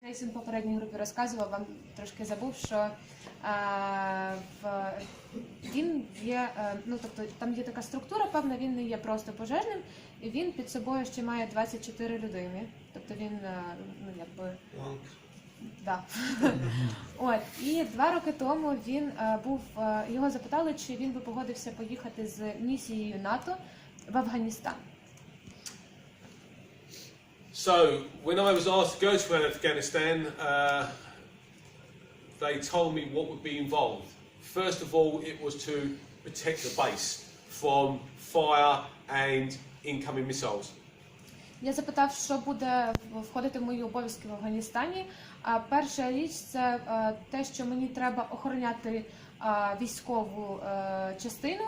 Десь він в попередній групі розказував, вам трошки забув, що він є, ну тобто там є така структура, певна, він не є просто пожежним, і він під собою ще має 24 людини, тобто він, ну якби, да. От, і 2 роки тому він був, його запитали, чи він би погодився поїхати з місією НАТО в Афганістан. So, when I was asked to go to Afghanistan, they told me what would be involved. First of all, it was to protect the base from fire and incoming missiles. Я запитав, що буде входити в мої обов'язки в Афганістані. Перша річ – це те, що мені треба охороняти військову частину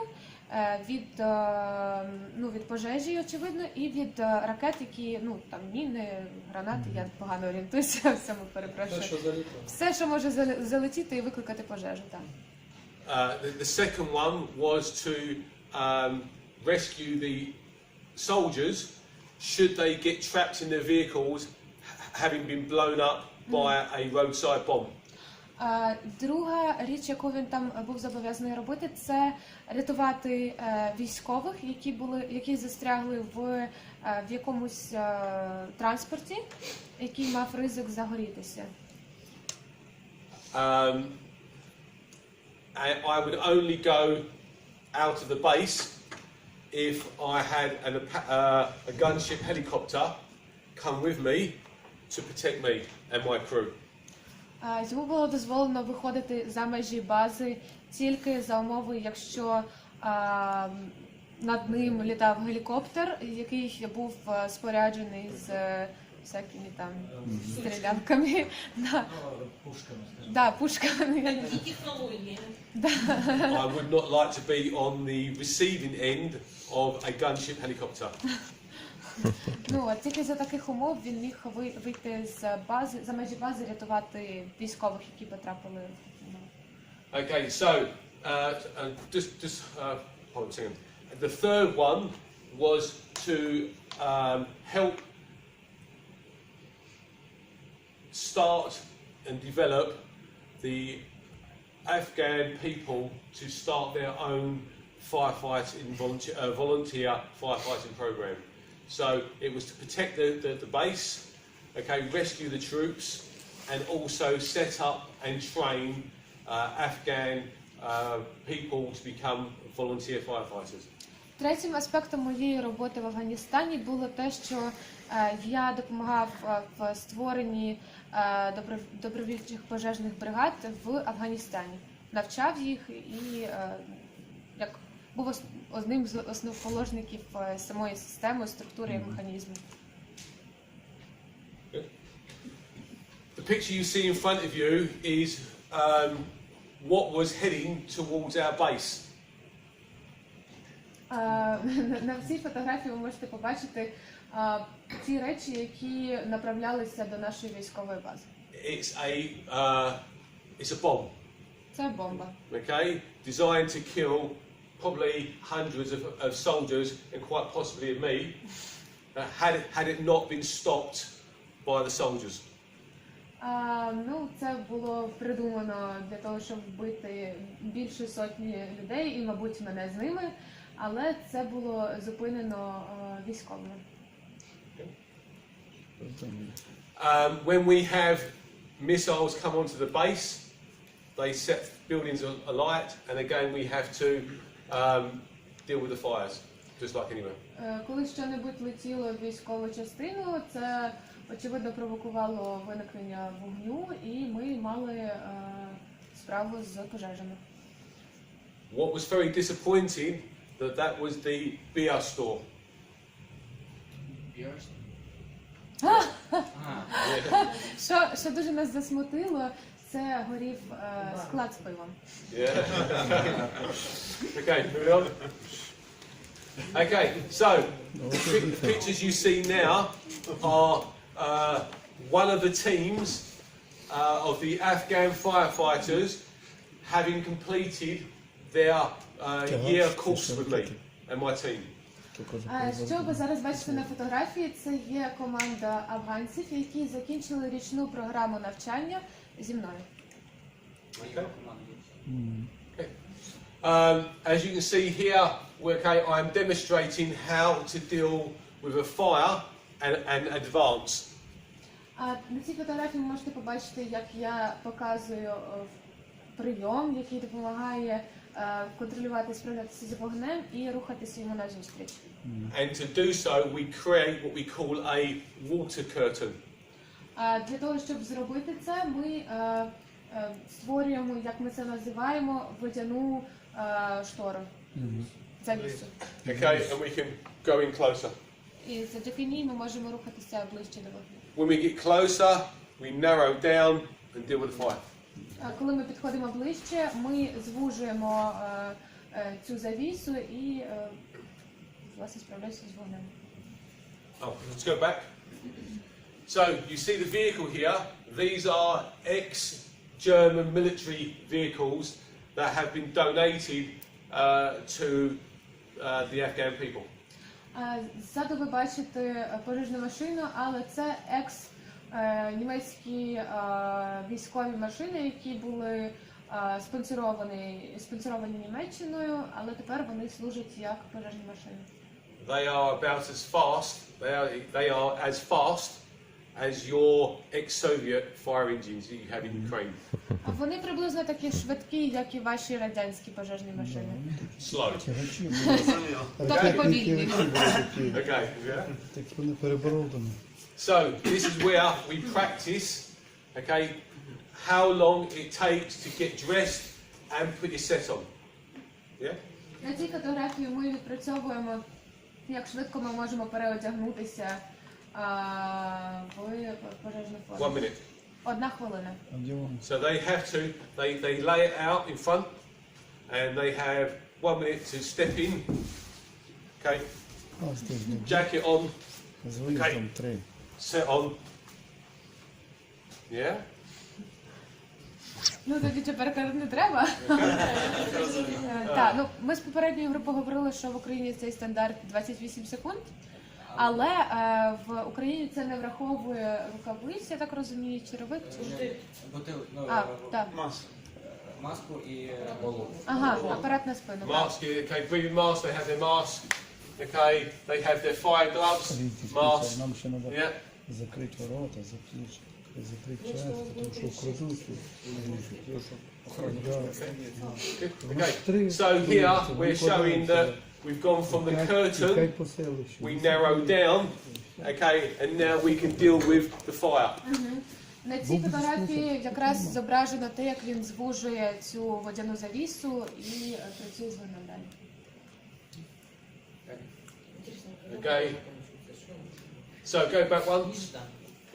від пожежі, очевидно, і від ракет, які, ну, там, міни, гранати, я погано орієнтуюся, в цьому перепрошую. Все, що може залетіти і викликати пожежу, так. The second one was to rescue the soldiers should they get trapped in their vehicles having been blown up by a roadside bomb. Друга річ, яку він там був зобов'язаний робити, це рятувати військових, які застрягли в якомусь транспорті, який мав ризик загорітися. I would only go out of the base if I had a gunship helicopter come with me to protect me and my crew. Йому було дозволено виходити за межі бази тільки за умови, якщо над ним літав гелікоптер, який був споряджений з всякими там стрілянками. Да, пушками. І технології. I would not like to be on the receiving end of a gunship helicopter. Ну, от тільки за таких умов він міг вийти з бази, за межі бази, рятувати військових, які потрапили. Okay, so hold on a second. The third one was to help start and develop the Afghan people to start their own firefighting volunteer firefighting program. So it was to protect the base, okay, rescue the troops, and also set up and train Afghan people to become volunteer firefighters. Третім аспектом моєї роботи в Афганістані було те, що я допомагав в створенні добровольчих пожежних бригад в Афганістані. Навчав їх і був одним з основоположників самої системи, структури і механізму. The picture you see in front of you is what was heading towards our base. На цій фотографії ви можете побачити ті речі, які направлялися до нашої військової бази. It's a bomb. Це бомба. Okay, designed to kill probably hundreds of soldiers and quite possibly of me, had it not been stopped by the soldiers. Ну, це було придумано для того, щоб вбити більше сотні людей і, мабуть, мене з ними, але це було зупинено військовими. When we have missiles come onto the base, they set buildings alight, and again we have to deal with the fires, just like anywhere. Коли що-небудь летіло в військову частину, це, очевидно, провокувало виникнення вогню, і ми мали справу з пожежами. What was very disappointing that was the beer store. Що дуже нас засмутило, це горів склад з пивом. Okay, moving on. Okay, so the pictures you see now are one of the teams of the Afghan firefighters having completed their year course with me and my team. Що ви зараз бачите на фотографії, це є команда афганців, які закінчили річну програму навчання зі мною. Okay. Okay. As you can see here, I'm demonstrating how to deal with a fire and advance. На цій фотографії ви можете побачити, як я показую прийом, який допомагає контролювати, справлятися з вогнем і рухатися йому назустріч. And to do so, we create what we call a water curtain. Для того, щоб зробити це, ми створюємо, як ми це називаємо, водяну штору, завісу. Okay, and we can go in closer. І завдяки ній ми можемо рухатися ближче до вогню. When we get closer, we narrow down and deal with the fire. Коли ми підходимо ближче, ми звужуємо цю завісу і власне справляємося з вогнем. Oh, let's go back. So you see the vehicle here. These are ex-German military vehicles that have been donated to the Afghan people. Ззаду ви бачите пожежну машину, але це німецькі військові машини, які були спонсоровані Німеччиною, але тепер вони служать як пожежні машини. They are about as fast. They are as fast as your ex-Soviet fire engines that you had in Ukraine. Вони приблизно такі швидкі, як і ваші радянські пожежні машини. Slow. Такі повільні. Okay. Yeah. Так вони переборовані. So this is where we practice. Okay. How long it takes to get dressed and put your set on. Yeah. На цій фотографії ми відпрацьовуємо, як швидко ми можемо переодягнутися в пожежну форму. 1 minute. 1 хвилина. So they have to, they lay it out in front and they have 1 minute to step in. Okay. Jacket on. З виїздом 3. Set on. Yeah. Ну, тоді тепер переклад не треба. Так, ну, ми з попередньої групи говорили, що в Україні цей стандарт 28 секунд, але в Україні це не враховує рукавиць, я так розумію, черевик чи... так. Маску і голову. Ага, апарат на спину. Mask, okay, breathing mask, they have their mask. Okay, they have their fire gloves, mask. Нам ще треба Yeah. закрити ворота, закрити часто, тому що вкрутити. Okay, so here we're showing that we've gone from the curtain, we narrow down, okay, and now we can deal with the fire. На цій фотографії якраз зображено те, як він звужує цю водяну завісу і працює з вогнем далі. Okay, so go back once.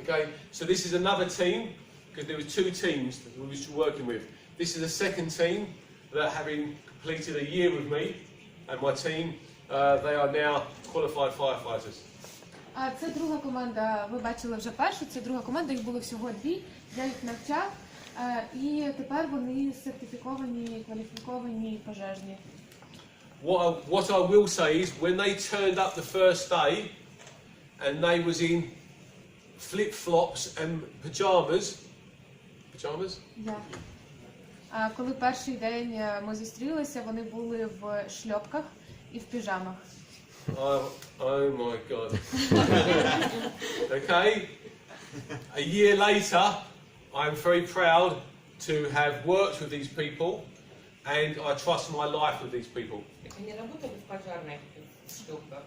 Okay, so this is another team, because there were 2 teams that we were working with. This is the second team that having completed a year with me and my team, they are now qualified firefighters. А це друга команда, ви бачили вже першу, це друга команда, їх було всього 2, я їх навчав, і тепер вони сертифіковані, кваліфіковані пожежні. What I will say is, when they turned up the first day, and they was in flip-flops and pajamas. А коли перший день ми зустрілися, вони були в шльопках і в піжамах. Oh my God. Okay. A year later, I'm very proud to have worked with these people, and I trust my life with these people. Они работали в пожарных шлюпках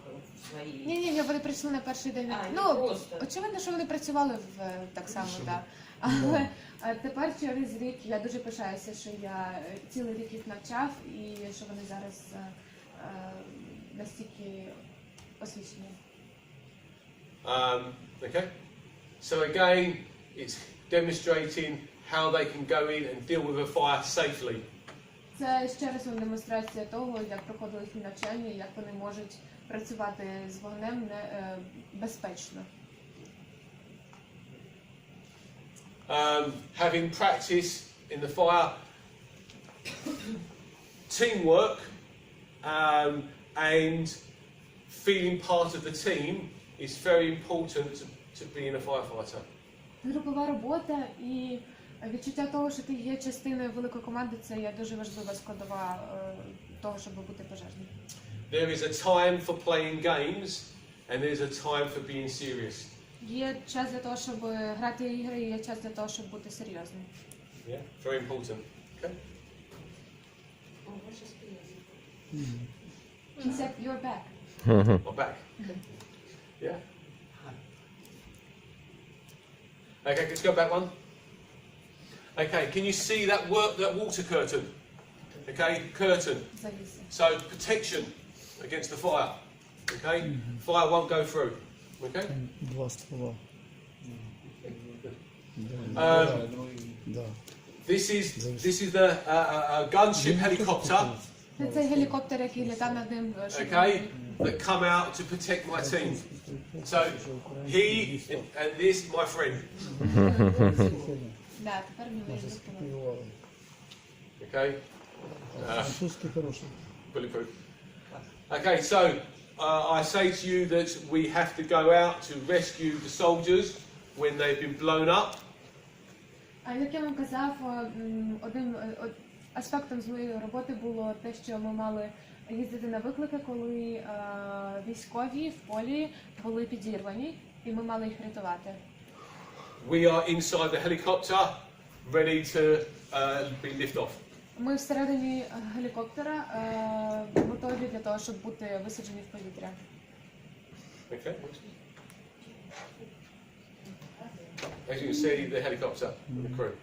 своїй? Ні, вони прийшли на перший день. Очевидно, що вони працювали так само, так. Але тепер через рік я дуже пишаюся, що я цілий рік їх навчав і що вони зараз настільки освічені. Okay. So again, it's demonstrating how they can go in and deal with a fire safely. Це ще раз демонстрація того, як проходили їхні навчання, як вони можуть працювати з вогнем безпечно. Having practice in the fire, teamwork, and feeling part of the team is very important to being a firefighter. Групова робота і відчуття того, що ти є частиною великої команди, це є дуже важлива складова того, щоб бути пожежним. There is a time for playing games and there's a time for being serious. Є час для того, щоб грати ігри, і є час для того, щоб бути серйозним. Yeah, very important. Okay. He said, you're back. I'm back. Yeah. Okay, let's go back one. Okay, can you see that water curtain? Okay, curtain. Завіси. So protection against the fire. Okay, fire won't go through. Okay. Там два ствола. Да. This is the gunship helicopter. Це гелікоптер, який літав над ним. Okay, that come out to protect my team. So he and this my friend. Да, тепер ми виїздимо. Okay. Французький хороший. Bulletproof. Okay, so I say to you that we have to go out to rescue the soldiers when they've been blown up. А як я вам казав, одним аспектом з моєї роботи було те, що ми мали їздити на виклики, коли військові в полі були підірвані, і ми мали їх рятувати. We are inside the helicopter, ready to be lift off. Ми всередині гелікоптера готові для того, щоб бути висаджені в повітря. Okay. As you can see, the helicopter with the crew.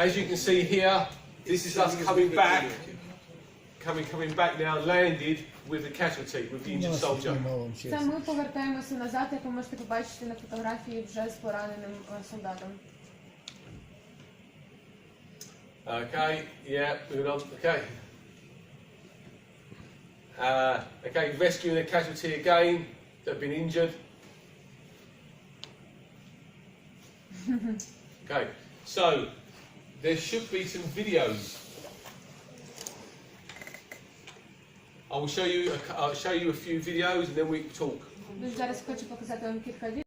As you can see here, this is us coming back now, landed with the casualty, with the injured soldier. Це ми повертаємося назад, як ви можете побачити на фотографії, вже з пораненим солдатом. Okay, yeah, moving on. Okay. Okay, rescuing the casualty again that have been injured. Okay, so there should be some videos. I'll show you a few videos and then we talk. Зараз хочу показати вам кілька відео.